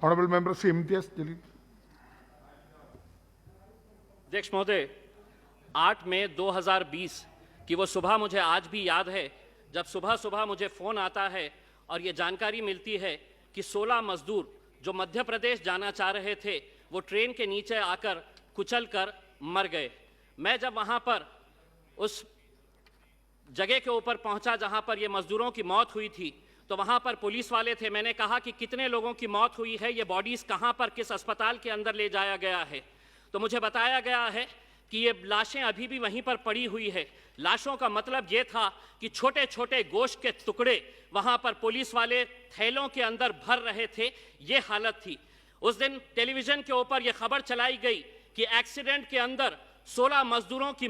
Honorable Member Sri Imtiaz Jalil. अध्यक्ष महोदय, 8 मई 2020 की वो सुबह मुझे आज भी याद है, जब सुबह सुबह मुझे फ़ोन आता है और ये जानकारी मिलती है कि 16 मजदूर जो मध्य प्रदेश जाना चाह रहे थे वो ट्रेन के नीचे आकर कुचल कर मर गए। मैं जब वहाँ पर उस जगह के ऊपर पहुँचा जहाँ पर ये मजदूरों की मौत हुई थी, तो वहाँ पर पुलिस वाले थे। मैंने कहा कि कितने लोगों की मौत हुई है, ये बॉडीज़ कहाँ पर किस अस्पताल के अंदर ले जाया गया है। तो मुझे बताया गया है कि ये लाशें अभी भी वहीं पर पड़ी हुई है। लाशों का मतलब ये था कि छोटे छोटे गोश्त के टुकड़े वहाँ पर पुलिस वाले थैलों के अंदर भर रहे थे, ये हालत थी। उस दिन टेलीविज़न के ऊपर ये खबर चलाई गई कि एक्सीडेंट के अंदर 16 मजदूरों की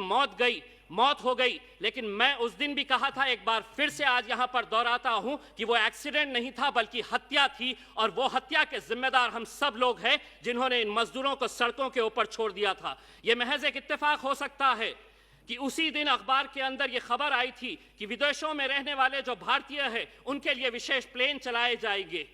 मौत हो गई। लेकिन मैं उस दिन भी कहा था, एक बार फिर से आज यहाँ पर दोहराता हूँ कि वो एक्सीडेंट नहीं था बल्कि हत्या थी, और वो हत्या के जिम्मेदार हम सब लोग हैं जिन्होंने इन मजदूरों को सड़कों के ऊपर छोड़ दिया था। ये महज एक इत्तेफाक हो सकता है कि उसी दिन अखबार के अंदर ये खबर आई थी कि विदेशों में रहने वाले जो भारतीय हैं उनके लिए विशेष प्लेन चलाए जाएंगे।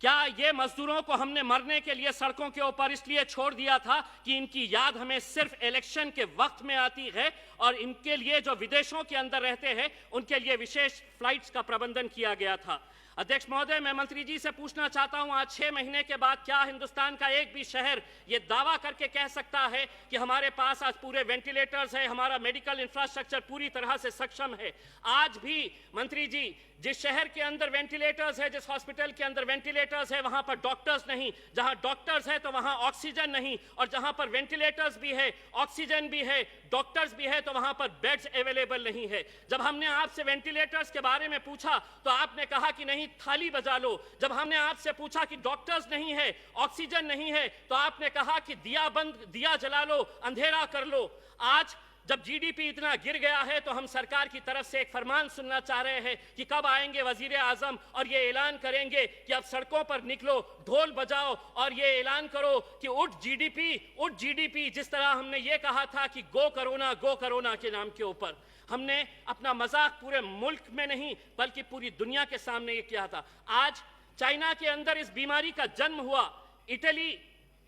क्या ये मजदूरों को हमने मरने के लिए सड़कों के ऊपर इसलिए छोड़ दिया था कि इनकी याद हमें सिर्फ इलेक्शन के वक्त में आती है, और इनके लिए जो विदेशों के अंदर रहते हैं उनके लिए विशेष फ्लाइट्स का प्रबंधन किया गया था? अध्यक्ष महोदय, मैं मंत्री जी से पूछना चाहता हूं, आज 6 महीने के बाद क्या हिंदुस्तान का एक भी शहर ये दावा करके कह सकता है कि हमारे पास आज पूरे वेंटिलेटर्स है, हमारा मेडिकल इंफ्रास्ट्रक्चर पूरी तरह से सक्षम है? आज भी मंत्री जी, जिस शहर के अंदर वेंटिलेटर्स है, जिस हॉस्पिटल के अंदर वेंटिलेटर्स है, वहां पर डॉक्टर्स नहीं। जहां डॉक्टर्स है तो वहां ऑक्सीजन नहीं, और जहां पर वेंटिलेटर्स भी है, ऑक्सीजन भी है, डॉक्टर्स भी है, तो वहां पर बेड्स अवेलेबल नहीं है। जब हमने आपसे वेंटिलेटर्स के बारे में पूछा तो आपने कहा कि नहीं, थाली बजा लो। जब हमने आपसे पूछा कि डॉक्टर्स नहीं है, ऑक्सीजन नहीं है, तो आपने कहा कि दिया जला लो, अंधेरा कर लो। आज जब जीडीपी इतना गिर गया है तो हम सरकार की तरफ से एक फरमान सुनना चाह रहे हैं कि कब आएंगे वजीर आजम और ये ऐलान करेंगे कि अब सड़कों पर निकलो, ढोल बजाओ और ये ऐलान करो कि उठ जीडीपी, जिस तरह हमने ये कहा था कि गो कोरोना के नाम के ऊपर। हमने अपना मजाक पूरे मुल्क में नहीं बल्कि पूरी दुनिया के सामने ये किया था। आज चाइना के अंदर इस बीमारी का जन्म हुआ, इटली,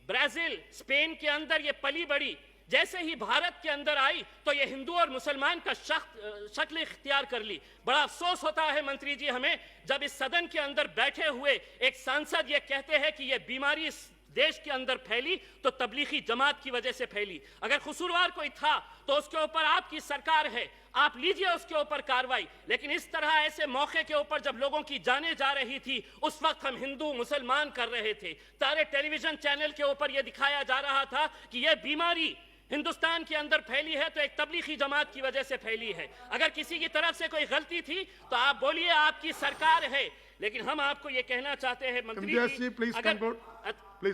ब्राजील, स्पेन के अंदर ये पली बड़ी, जैसे ही भारत के अंदर आई तो ये हिंदू और मुसलमान का शक्ल इख्तियार कर ली। बड़ा अफसोस होता है मंत्री जी हमें, जब इस सदन के अंदर बैठे हुए एक सांसद ये कहते हैं कि ये बीमारी इस देश के अंदर फैली तो तबलीगी जमात की वजह से फैली। अगर कसूरवार कोई था तो उसके ऊपर आपकी सरकार है, आप लीजिए उसके ऊपर कार्रवाई। लेकिन इस तरह ऐसे मौके के ऊपर जब लोगों की जाने जा रही थी, उस वक्त हम हिंदू मुसलमान कर रहे थे। सारे टेलीविजन चैनल के ऊपर यह दिखाया जा रहा था कि यह बीमारी हिंदुस्तान के अंदर फैली है तो एक तबलीगी जमात की वजह से फैली है। अगर किसी की तरफ से कोई गलती थी तो आप बोलिए, आपकी सरकार है। लेकिन हम आपको ये कहना चाहते हैं मंत्री जी, प्लीज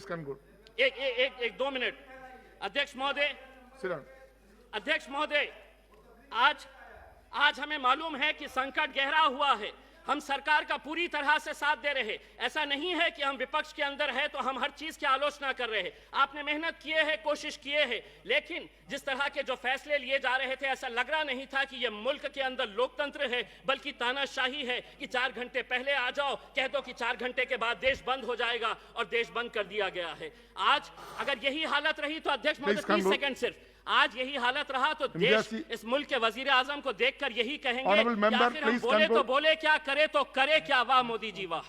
कंक्लूड। एक 2 मिनट। अध्यक्ष महोदय, आज हमें मालूम है कि संकट गहरा हुआ है। हम सरकार का पूरी तरह से साथ दे रहे। ऐसा नहीं है कि हम विपक्ष के अंदर है तो हम हर चीज की आलोचना कर रहे हैं। आपने मेहनत किए है, कोशिश किए है, लेकिन जिस तरह के जो फैसले लिए जा रहे थे ऐसा लग रहा नहीं था कि ये मुल्क के अंदर लोकतंत्र है बल्कि तानाशाही है कि 4 घंटे पहले आ जाओ, कह दो कि 4 घंटे के बाद देश बंद हो जाएगा, और देश बंद कर दिया गया है। आज अगर यही हालत रही तो अध्यक्ष महोदय 30 सेकंड सिर्फ, आज यही हालत रहा तो देश इस मुल्क के वजीर आजम को देखकर यही कहेंगे कि आखिर हम बोले तो बोले क्या, करे तो करे क्या। वाह मोदी जी वाह।